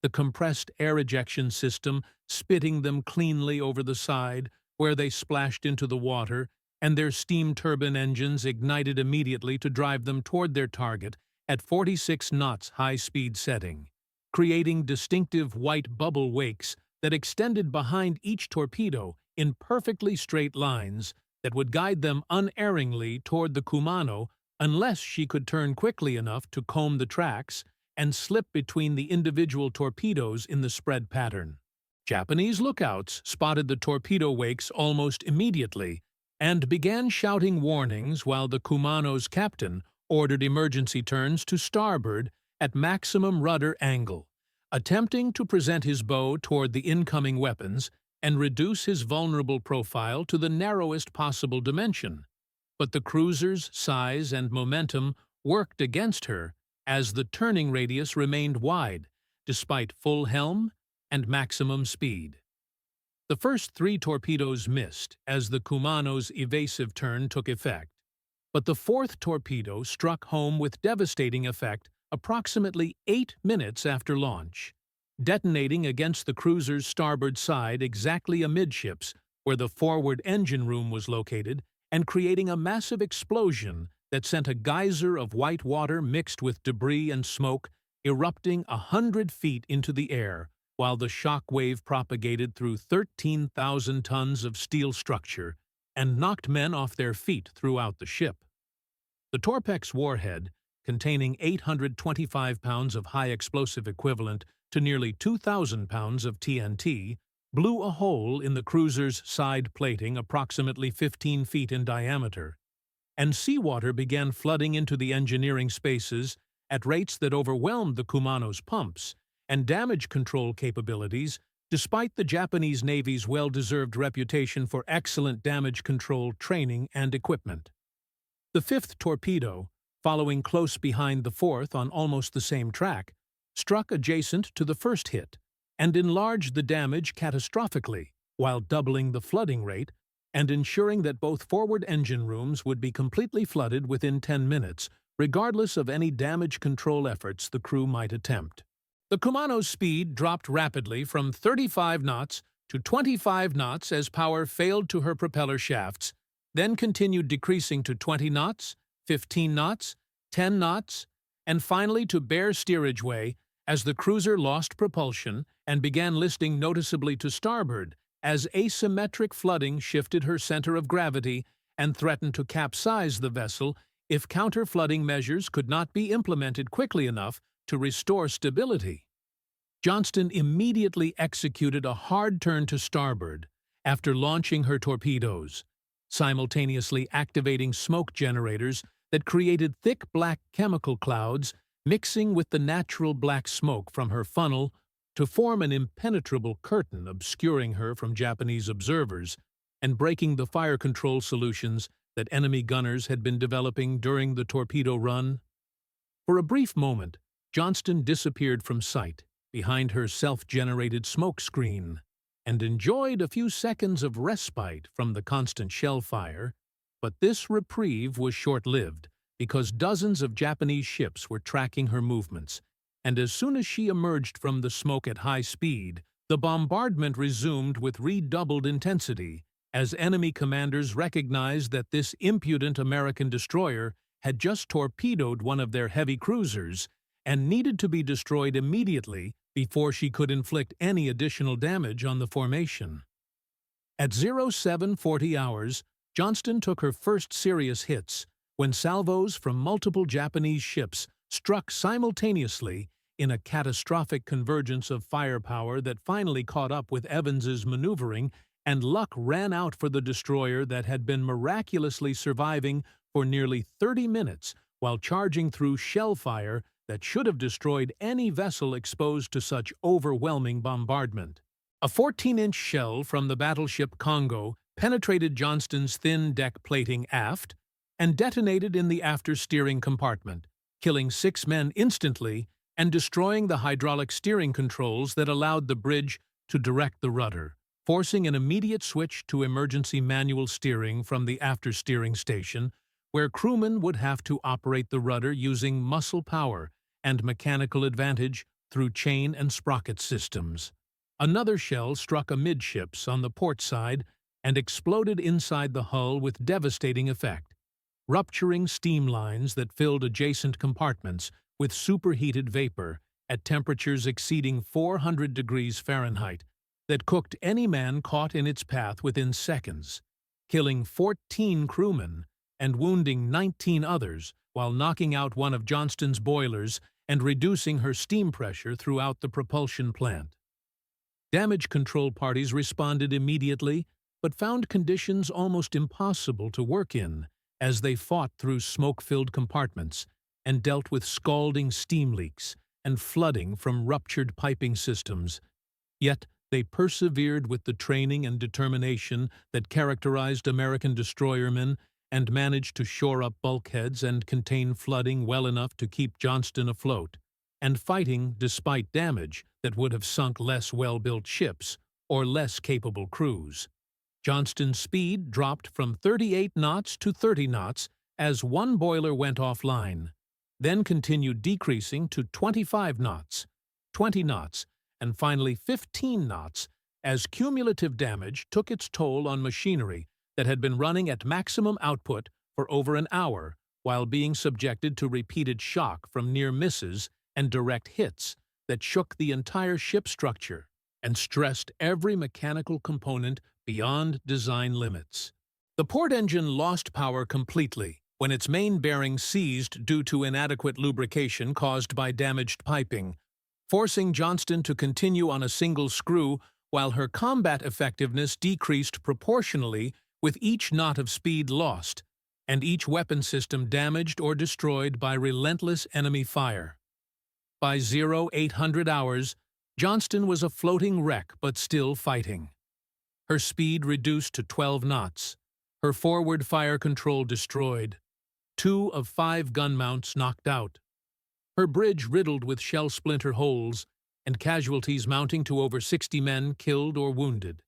the compressed air ejection system spitting them cleanly over the side where they splashed into the water, and their steam turbine engines ignited immediately to drive them toward their target at 46 knots high-speed setting, creating distinctive white bubble wakes that extended behind each torpedo in perfectly straight lines that would guide them unerringly toward the Kumano unless she could turn quickly enough to comb the tracks and slip between the individual torpedoes in the spread pattern. Japanese lookouts spotted the torpedo wakes almost immediately and began shouting warnings while the Kumano's captain ordered emergency turns to starboard at maximum rudder angle, attempting to present his bow toward the incoming weapons and reduce his vulnerable profile to the narrowest possible dimension. But the cruiser's size and momentum worked against her as the turning radius remained wide, despite full helm and maximum speed. The first 3 torpedoes missed as the Kumano's evasive turn took effect, but the 4th torpedo struck home with devastating effect approximately 8 minutes after launch, detonating against the cruiser's starboard side exactly amidships where the forward engine room was located and creating a massive explosion that sent a geyser of white water mixed with debris and smoke erupting 100 feet into the air, while the shock wave propagated through 13,000 tons of steel structure and knocked men off their feet throughout the ship. The Torpex warhead, containing 825 pounds of high explosive equivalent to nearly 2,000 pounds of TNT, blew a hole in the cruiser's side plating approximately 15 feet in diameter, and seawater began flooding into the engineering spaces at rates that overwhelmed the Kumano's pumps and damage control capabilities, despite the Japanese Navy's well-deserved reputation for excellent damage control training and equipment. The 5th torpedo, following close behind the 4th on almost the same track, struck adjacent to the first hit and enlarged the damage catastrophically while doubling the flooding rate and ensuring that both forward engine rooms would be completely flooded within 10 minutes, regardless of any damage control efforts the crew might attempt. The Kumano's speed dropped rapidly from 35 knots to 25 knots as power failed to her propeller shafts, then continued decreasing to 20 knots, 15 knots, 10 knots, and finally to bare steerageway as the cruiser lost propulsion and began listing noticeably to starboard as asymmetric flooding shifted her center of gravity and threatened to capsize the vessel if counter-flooding measures could not be implemented quickly enough to restore stability. Johnston immediately executed a hard turn to starboard after launching her torpedoes, simultaneously activating smoke generators that created thick black chemical clouds mixing with the natural black smoke from her funnel to form an impenetrable curtain obscuring her from Japanese observers and breaking the fire control solutions that enemy gunners had been developing during the torpedo run. For a brief moment, Johnston disappeared from sight behind her self-generated smoke screen and enjoyed a few seconds of respite from the constant shell fire, but this reprieve was short-lived because dozens of Japanese ships were tracking her movements, and as soon as she emerged from the smoke at high speed, the bombardment resumed with redoubled intensity as enemy commanders recognized that this impudent American destroyer had just torpedoed one of their heavy cruisers and needed to be destroyed immediately before she could inflict any additional damage on the formation. At 0740 hours, Johnston took her first serious hits when salvos from multiple Japanese ships struck simultaneously in a catastrophic convergence of firepower that finally caught up with Evans's maneuvering, and luck ran out for the destroyer that had been miraculously surviving for nearly 30 minutes while charging through shell fire that should have destroyed any vessel exposed to such overwhelming bombardment. A 14-inch shell from the battleship Kongo penetrated Johnston's thin deck plating aft and detonated in the after steering compartment, killing 6 men instantly and destroying the hydraulic steering controls that allowed the bridge to direct the rudder, forcing an immediate switch to emergency manual steering from the after-steering station, where crewmen would have to operate the rudder using muscle power and mechanical advantage through chain and sprocket systems. Another shell struck amidships on the port side and exploded inside the hull with devastating effect, rupturing steam lines that filled adjacent compartments with superheated vapor at temperatures exceeding 400 degrees Fahrenheit that cooked any man caught in its path within seconds, killing 14 crewmen and wounding 19 others while knocking out one of Johnston's boilers and reducing her steam pressure throughout the propulsion plant. Damage control parties responded immediately, but found conditions almost impossible to work in as they fought through smoke-filled compartments and dealt with scalding steam leaks and flooding from ruptured piping systems. Yet they persevered with the training and determination that characterized American destroyermen and managed to shore up bulkheads and contain flooding well enough to keep Johnston afloat, and fighting despite damage that would have sunk less well-built ships or less capable crews. Johnston's speed dropped from 38 knots to 30 knots as one boiler went offline, then continued decreasing to 25 knots, 20 knots, and finally 15 knots as cumulative damage took its toll on machinery that had been running at maximum output for over an hour while being subjected to repeated shock from near misses and direct hits that shook the entire ship structure and stressed every mechanical component beyond design limits. The port engine lost power completely when its main bearing seized due to inadequate lubrication caused by damaged piping, forcing Johnston to continue on a single screw while her combat effectiveness decreased proportionally with each knot of speed lost, and each weapon system damaged or destroyed by relentless enemy fire. By 0800 hours, Johnston was a floating wreck but still fighting. Her speed reduced to 12 knots, her forward fire control destroyed, 2 of 5 gun mounts knocked out, her bridge riddled with shell splinter holes, and casualties mounting to over 60 men killed or wounded.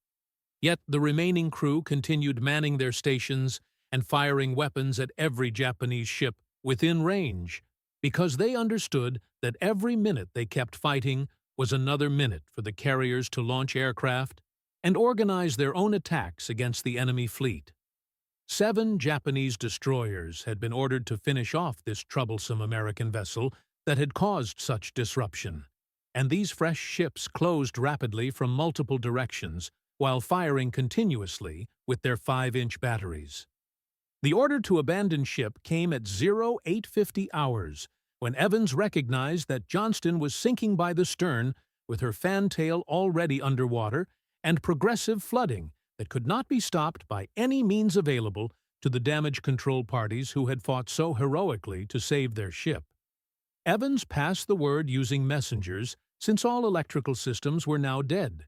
Yet the remaining crew continued manning their stations and firing weapons at every Japanese ship within range, because they understood that every minute they kept fighting was another minute for the carriers to launch aircraft and organize their own attacks against the enemy fleet. 7 Japanese destroyers had been ordered to finish off this troublesome American vessel that had caused such disruption, and these fresh ships closed rapidly from multiple directions while firing continuously with their 5-inch batteries. The order to abandon ship came at 0850 hours, when Evans recognized that Johnston was sinking by the stern with her fantail already underwater and progressive flooding that could not be stopped by any means available to the damage control parties who had fought so heroically to save their ship. Evans passed the word using messengers since all electrical systems were now dead,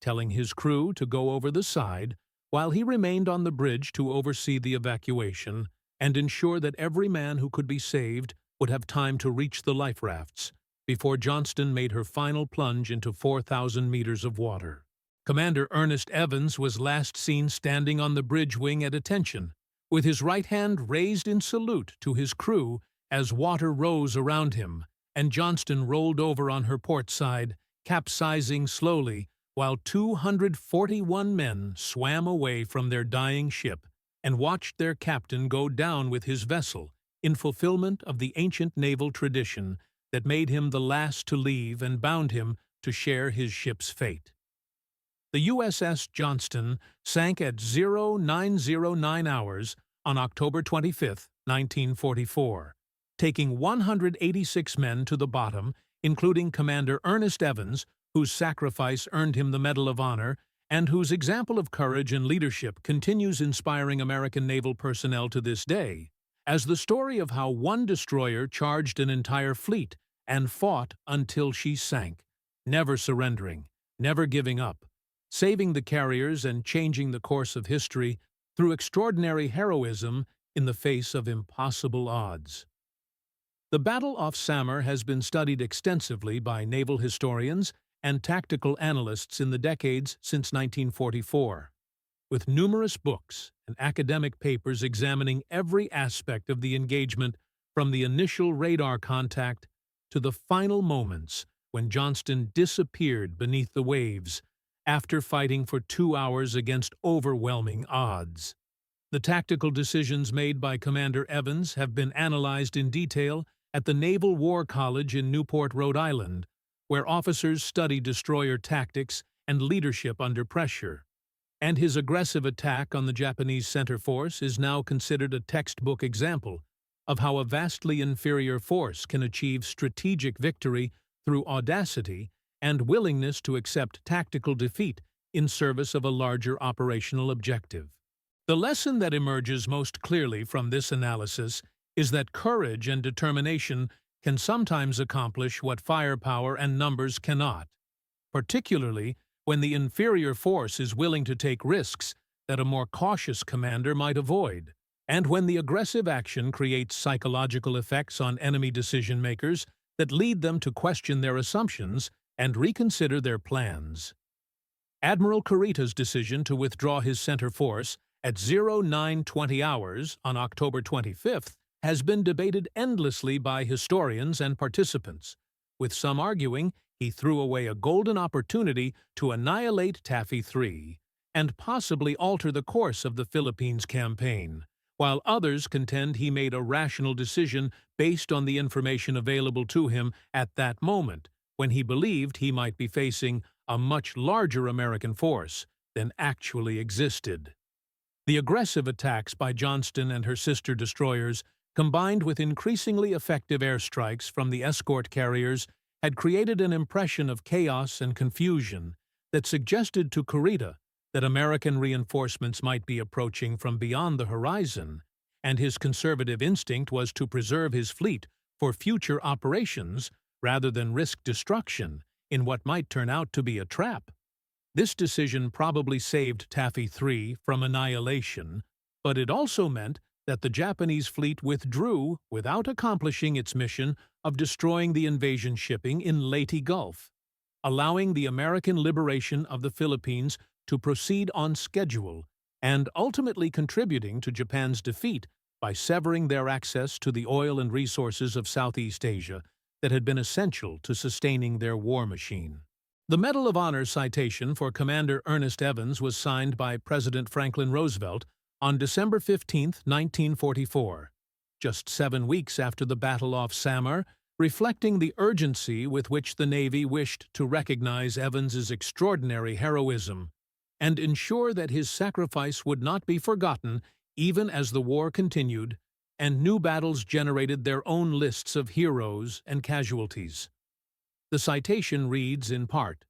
telling his crew to go over the side while he remained on the bridge to oversee the evacuation and ensure that every man who could be saved would have time to reach the life rafts before Johnston made her final plunge into 4,000 meters of water. Commander Ernest Evans was last seen standing on the bridge wing at attention, with his right hand raised in salute to his crew as water rose around him, and Johnston rolled over on her port side, capsizing slowly, while 241 men swam away from their dying ship and watched their captain go down with his vessel in fulfillment of the ancient naval tradition that made him the last to leave and bound him to share his ship's fate. The USS Johnston sank at 0909 hours on October 25, 1944, taking 186 men to the bottom, including Commander Ernest Evans, whose sacrifice earned him the Medal of Honor and whose example of courage and leadership continues inspiring American naval personnel to this day, as the story of how one destroyer charged an entire fleet and fought until she sank, never surrendering, never giving up, saving the carriers and changing the course of history through extraordinary heroism in the face of impossible odds. The Battle off Samar has been studied extensively by naval historians and tactical analysts in the decades since 1944, with numerous books and academic papers examining every aspect of the engagement from the initial radar contact to the final moments when Johnston disappeared beneath the waves after fighting for 2 hours against overwhelming odds. The tactical decisions made by Commander Evans have been analyzed in detail at the Naval War College in Newport, Rhode Island, where officers study destroyer tactics and leadership under pressure. And his aggressive attack on the Japanese Center Force is now considered a textbook example of how a vastly inferior force can achieve strategic victory through audacity and willingness to accept tactical defeat in service of a larger operational objective. The lesson that emerges most clearly from this analysis is that courage and determination can sometimes accomplish what firepower and numbers cannot, particularly when the inferior force is willing to take risks that a more cautious commander might avoid, and when the aggressive action creates psychological effects on enemy decision-makers that lead them to question their assumptions and reconsider their plans. Admiral Kurita's decision to withdraw his center force at 0920 hours on October 25th has been debated endlessly by historians and participants, with some arguing he threw away a golden opportunity to annihilate Taffy III and possibly alter the course of the Philippines campaign, while others contend he made a rational decision based on the information available to him at that moment, when he believed he might be facing a much larger American force than actually existed. The aggressive attacks by Johnston and her sister destroyers, combined with increasingly effective airstrikes from the escort carriers, had created an impression of chaos and confusion that suggested to Kurita that American reinforcements might be approaching from beyond the horizon, and his conservative instinct was to preserve his fleet for future operations rather than risk destruction in what might turn out to be a trap. This decision probably saved Taffy III from annihilation, but it also meant that the Japanese fleet withdrew without accomplishing its mission of destroying the invasion shipping in Leyte Gulf, allowing the American liberation of the Philippines to proceed on schedule and ultimately contributing to Japan's defeat by severing their access to the oil and resources of Southeast Asia that had been essential to sustaining their war machine. The Medal of Honor citation for Commander Ernest Evans was signed by President Franklin Roosevelt on December 15, 1944, just 7 weeks after the Battle off Samar, reflecting the urgency with which the Navy wished to recognize Evans's extraordinary heroism and ensure that his sacrifice would not be forgotten even as the war continued and new battles generated their own lists of heroes and casualties. The citation reads in part,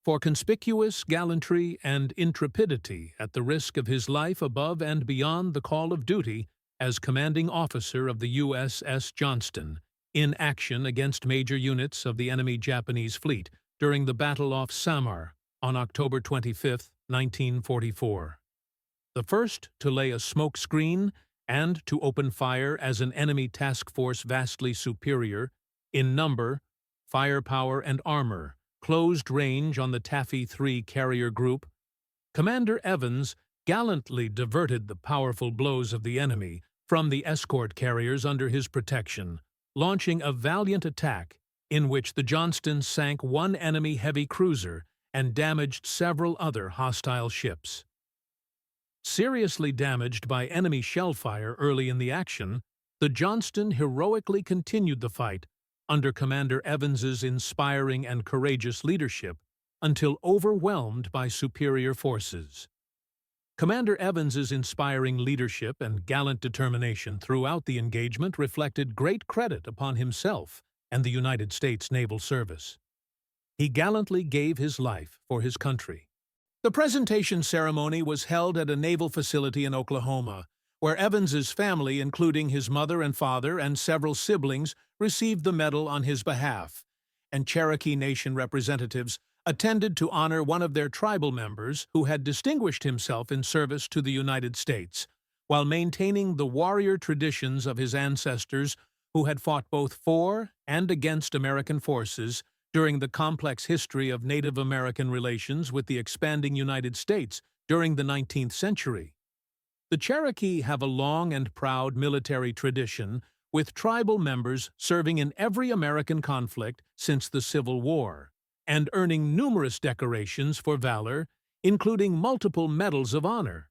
"For conspicuous gallantry and intrepidity at the risk of his life above and beyond the call of duty as commanding officer of the USS Johnston, in action against major units of the enemy Japanese fleet during the Battle off Samar on October 25, 1944. The first to lay a smoke screen and to open fire as an enemy task force vastly superior in number, firepower, and armor, closed range on the Taffy III carrier group, Commander Evans gallantly diverted the powerful blows of the enemy from the escort carriers under his protection, launching a valiant attack in which the Johnston sank one enemy heavy cruiser and damaged several other hostile ships. Seriously damaged by enemy shell fire early in the action, the Johnston heroically continued the fight under Commander Evans's inspiring and courageous leadership until overwhelmed by superior forces. Commander Evans's inspiring leadership and gallant determination throughout the engagement reflected great credit upon himself and the United States Naval Service. He gallantly gave his life for his country. The presentation ceremony was held at a naval facility in Oklahoma, where Evans's family, including his mother and father and several siblings, received the medal on his behalf, and Cherokee Nation representatives attended to honor one of their tribal members who had distinguished himself in service to the United States, while maintaining the warrior traditions of his ancestors who had fought both for and against American forces during the complex history of Native American relations with the expanding United States during the 19th century. The Cherokee have a long and proud military tradition, with tribal members serving in every American conflict since the Civil War, and earning numerous decorations for valor, including multiple medals of honor.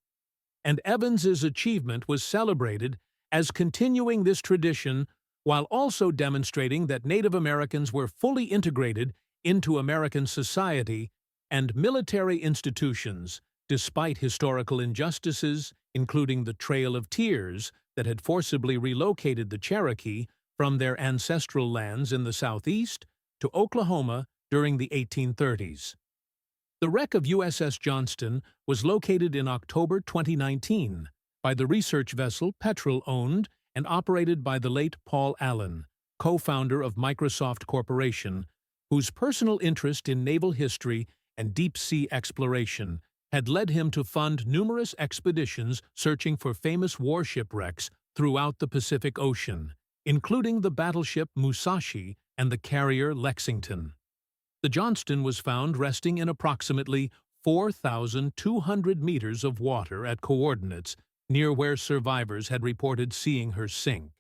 And Evans's achievement was celebrated as continuing this tradition while also demonstrating that Native Americans were fully integrated into American society and military institutions, despite historical injustices, including the Trail of Tears that had forcibly relocated the Cherokee from their ancestral lands in the southeast to Oklahoma during the 1830s. The wreck of USS Johnston was located in October 2019 by the research vessel Petrel, owned and operated by the late Paul Allen, co-founder of Microsoft Corporation, whose personal interest in naval history and deep-sea exploration had led him to fund numerous expeditions searching for famous warship wrecks throughout the Pacific Ocean, including the battleship Musashi and the carrier Lexington. The Johnston was found resting in approximately 4,200 meters of water at coordinates near where survivors had reported seeing her sink,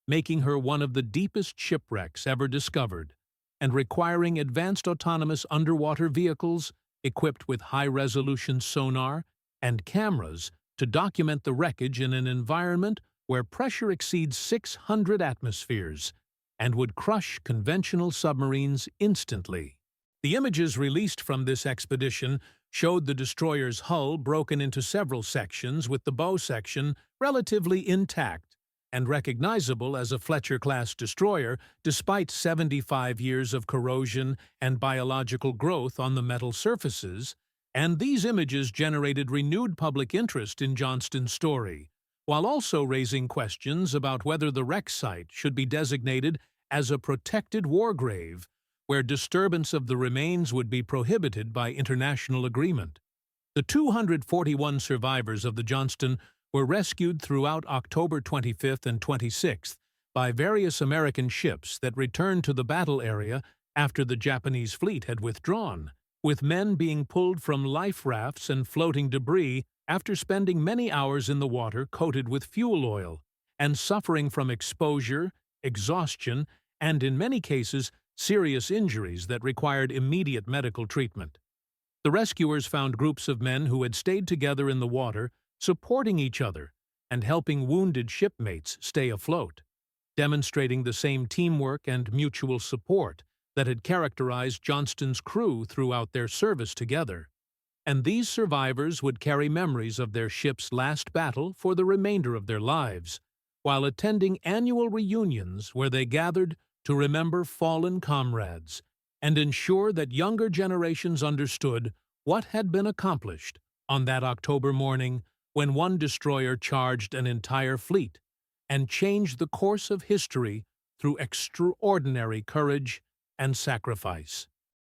making her one of the deepest shipwrecks ever discovered, and requiring advanced autonomous underwater vehicles equipped with high-resolution sonar and cameras to document the wreckage in an environment where pressure exceeds 600 atmospheres and would crush conventional submarines instantly. The images released from this expedition showed the destroyer's hull broken into several sections, with the bow section relatively intact and recognizable as a Fletcher-class destroyer despite 75 years of corrosion and biological growth on the metal surfaces, and these images generated renewed public interest in Johnston's story, while also raising questions about whether the wreck site should be designated as a protected war grave, where disturbance of the remains would be prohibited by international agreement. The 241 survivors of the Johnston were rescued throughout October 25th and 26th by various American ships that returned to the battle area after the Japanese fleet had withdrawn, with men being pulled from life rafts and floating debris after spending many hours in the water coated with fuel oil and suffering from exposure, exhaustion, and in many cases, serious injuries that required immediate medical treatment. The rescuers found groups of men who had stayed together in the water, supporting each other and helping wounded shipmates stay afloat, demonstrating the same teamwork and mutual support that had characterized Johnston's crew throughout their service together. And these survivors would carry memories of their ship's last battle for the remainder of their lives, while attending annual reunions where they gathered to remember fallen comrades and ensure that younger generations understood what had been accomplished on that October morning when one destroyer charged an entire fleet and changed the course of history through extraordinary courage and sacrifice.